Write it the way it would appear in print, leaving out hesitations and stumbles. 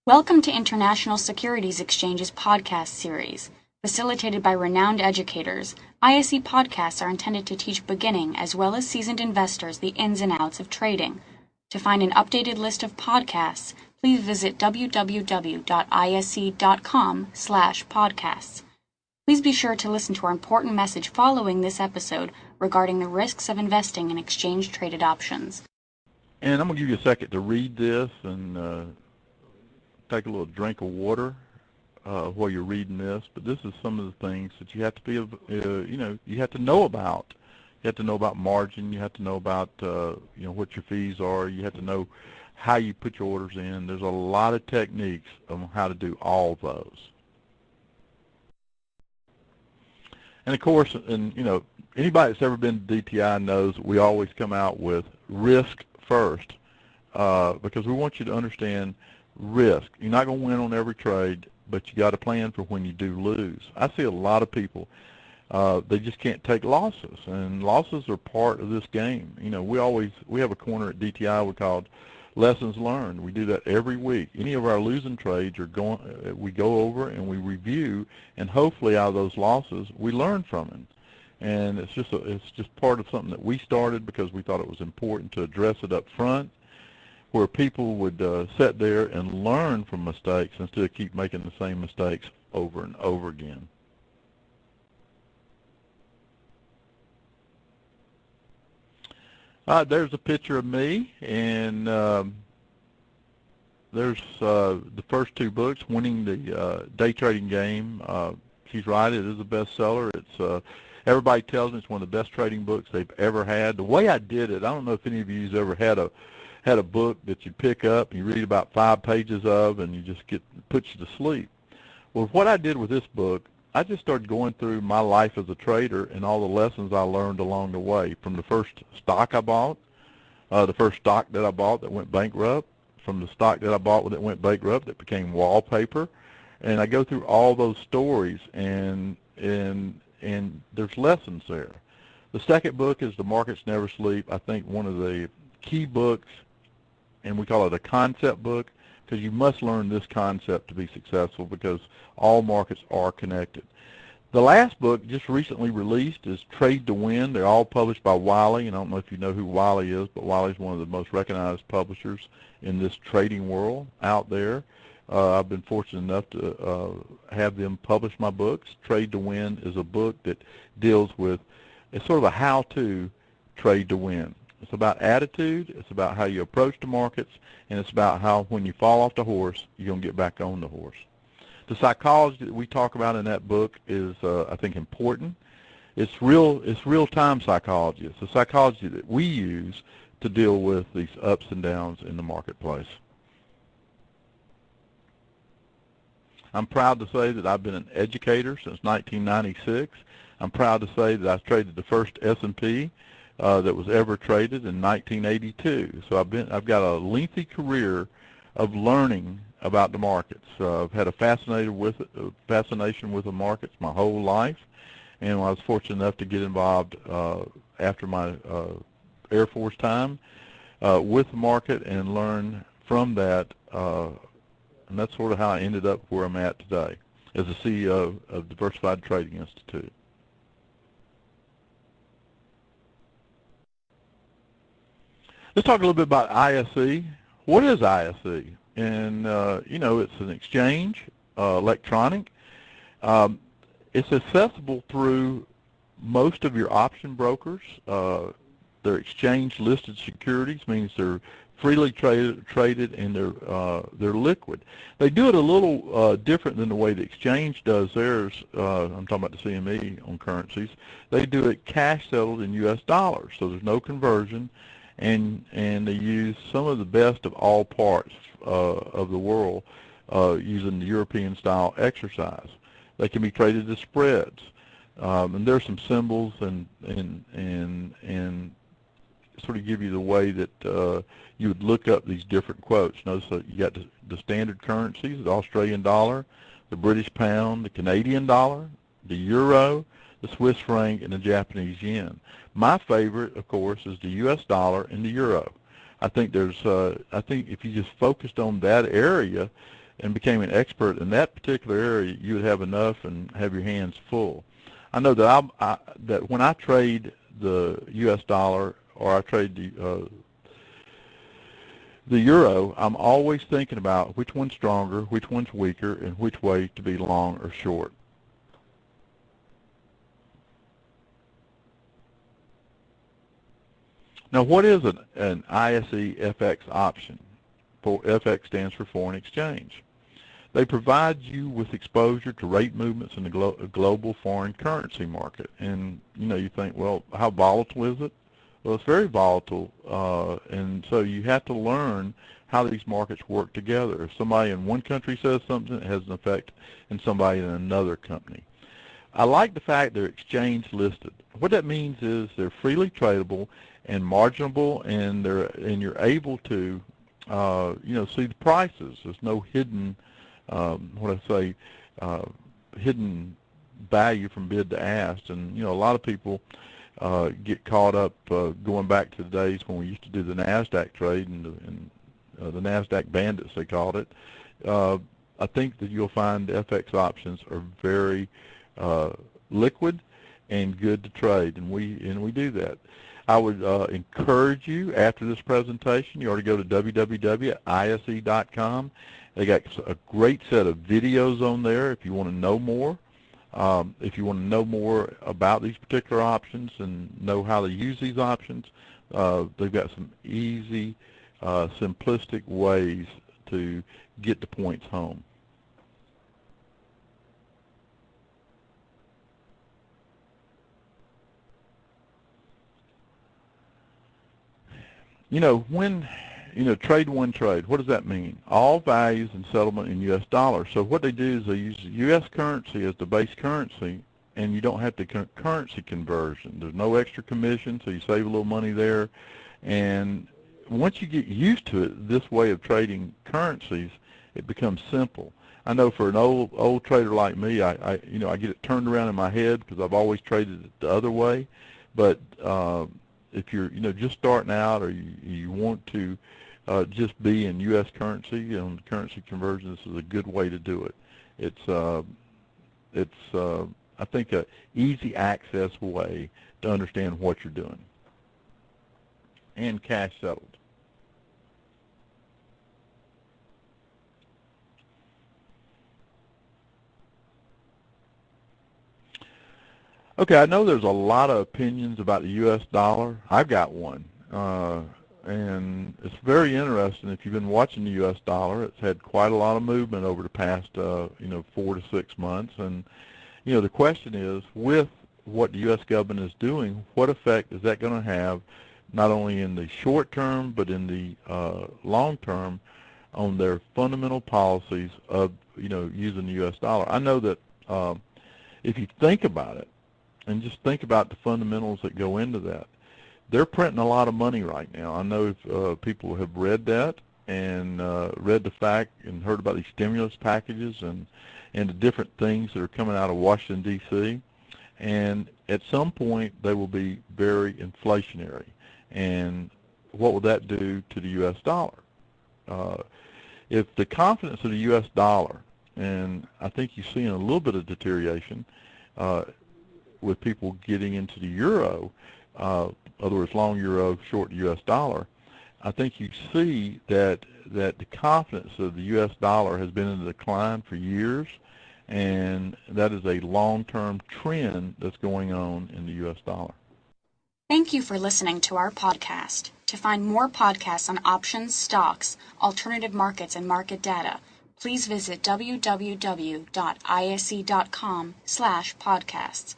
Welcome to International Securities Exchange's podcast series. Facilitated by renowned educators, ISE podcasts are intended to teach beginning as well as seasoned investors the ins and outs of trading. To find an updated list of podcasts, please visit www.ise.com/podcasts. Please be sure to listen to our important message following this episode regarding the risks of investing in exchange-traded options. And I'm going to give you a second to read this and take a little drink of water while you're reading this. But this is some of the things that you have to be, you have to know about. You have to know about margin. You have to know about, what your fees are. You have to know how you put your orders in. There's a lot of techniques on how to do all those. And of course, anybody that's ever been to DTI knows we always come out with risk first because we want you to understand risk. You're not going to win on every trade, but you got to plan for when you do lose. I see a lot of people, they just can't take losses, and losses are part of this game. We have a corner at DTI we call Lessons Learned. We do that every week. Any of our losing trades we go over and we review, and hopefully out of those losses we learn from them. And it's just part of something that we started because we thought it was important to address it up front, where people would sit there and learn from mistakes instead of keep making the same mistakes over and over again. There's a picture of me, and there's the first two books, Winning the Day Trading Game. She's right, it is a bestseller. It's everybody tells me it's one of the best trading books they've ever had. The way I did it, I don't know if any of you's ever had a book that you pick up and you read about 5 pages of and you just puts you to sleep. Well, what I did with this book, I just started going through my life as a trader and all the lessons I learned along the way, from the first stock I bought, the first stock that I bought that went bankrupt, from the stock that I bought that went bankrupt that became wallpaper, and I go through all those stories and there's lessons there. The second book is The Markets Never Sleep. I think one of the key books, and we call it a concept book, because you must learn this concept to be successful, because all markets are connected. The last book just recently released is Trade to Win. They're all published by Wiley, and I don't know if you know who Wiley is, but Wiley is one of the most recognized publishers in this trading world out there. I've been fortunate enough to have them publish my books. Trade to Win is a book that deals with, it's sort of a how-to trade to win. It's about attitude, it's about how you approach the markets, and it's about how when you fall off the horse, you're going to get back on the horse. The psychology that we talk about in that book is, I think, important. It's real-time psychology. It's the psychology that we use to deal with these ups and downs in the marketplace. I'm proud to say that I've been an educator since 1996. I'm proud to say that I traded the first S&P that was ever traded in 1982. So I've got a lengthy career of learning about the markets. I've had a fascination with the markets my whole life, and I was fortunate enough to get involved after my Air Force time with the market and learn from that, and that's sort of how I ended up where I'm at today as the CEO of Diversified Trading Institute. Let's talk a little bit about ISE. What is ISE? And, it's an exchange, electronic. It's accessible through most of your option brokers. They're exchange-listed securities, means they're freely traded and they're liquid. They do it a little different than the way the exchange does theirs. I'm talking about the CME on currencies. They do it cash settled in U.S. dollars, so there's no conversion. And they use some of the best of all parts of the world using the European-style exercise. They can be traded as spreads, and there's some symbols and sort of give you the way that you would look up these different quotes. Notice that you got the standard currencies: the Australian dollar, the British pound, the Canadian dollar, the euro, the Swiss franc, and the Japanese yen. My favorite, of course, is the U.S. dollar and the euro. I think if you just focused on that area, and became an expert in that particular area, you would have enough and have your hands full. I know that that when I trade the U.S. dollar or I trade the euro, I'm always thinking about which one's stronger, which one's weaker, and which way to be long or short. Now, what is an ISE FX option? FX stands for foreign exchange. They provide you with exposure to rate movements in the global foreign currency market. And, you think, well, how volatile is it? Well, it's very volatile, and so you have to learn how these markets work together. If somebody in one country says something, it has an effect in somebody in another company. I like the fact they're exchange listed. What that means is they're freely tradable and marginable, and you're able to see the prices. There's no hidden hidden value from bid to ask. And a lot of people get caught up going back to the days when we used to do the NASDAQ trade and the NASDAQ bandits, they called it. I think that you'll find FX options are very liquid and good to trade, and we do that. I would encourage you, after this presentation, you ought to go to www.ise.com. They got a great set of videos on there if you want to know more. If you want to know more about these particular options and know how to use these options, they've got some easy, simplistic ways to get the points home. When trade one trade, what does that mean? All values and settlement in U.S. dollars. So what they do is they use U.S. currency as the base currency, and you don't have to currency conversion. There's no extra commission, so you save a little money there. And once you get used to it, this way of trading currencies, it becomes simple. I know for an old trader like me, I get it turned around in my head because I've always traded it the other way. But if you're just starting out, or you want to just be in U.S. currency, currency conversion, this is a good way to do it. It's I think a easy access way to understand what you're doing, and cash settled. Okay, I know there's a lot of opinions about the U.S. dollar. I've got one, and it's very interesting. If you've been watching the U.S. dollar, it's had quite a lot of movement over the past, 4 to 6 months. And, the question is, with what the U.S. government is doing, what effect is that going to have, not only in the short term, but in the long term, on their fundamental policies of, using the U.S. dollar? I know that if you think about it, and just think about the fundamentals that go into that, they're printing a lot of money right now. I know if people have read that and read the fact and heard about these stimulus packages and the different things that are coming out of Washington, D.C., and at some point they will be very inflationary. And what will that do to the U.S. dollar? If the confidence of the U.S. dollar, and I think you're seeing a little bit of deterioration with people getting into the euro, in other words, long euro, short U.S. dollar, I think you see that the confidence of the U.S. dollar has been in decline for years, and that is a long-term trend that's going on in the U.S. dollar. Thank you for listening to our podcast. To find more podcasts on options, stocks, alternative markets, and market data, please visit www.ise.com/podcasts.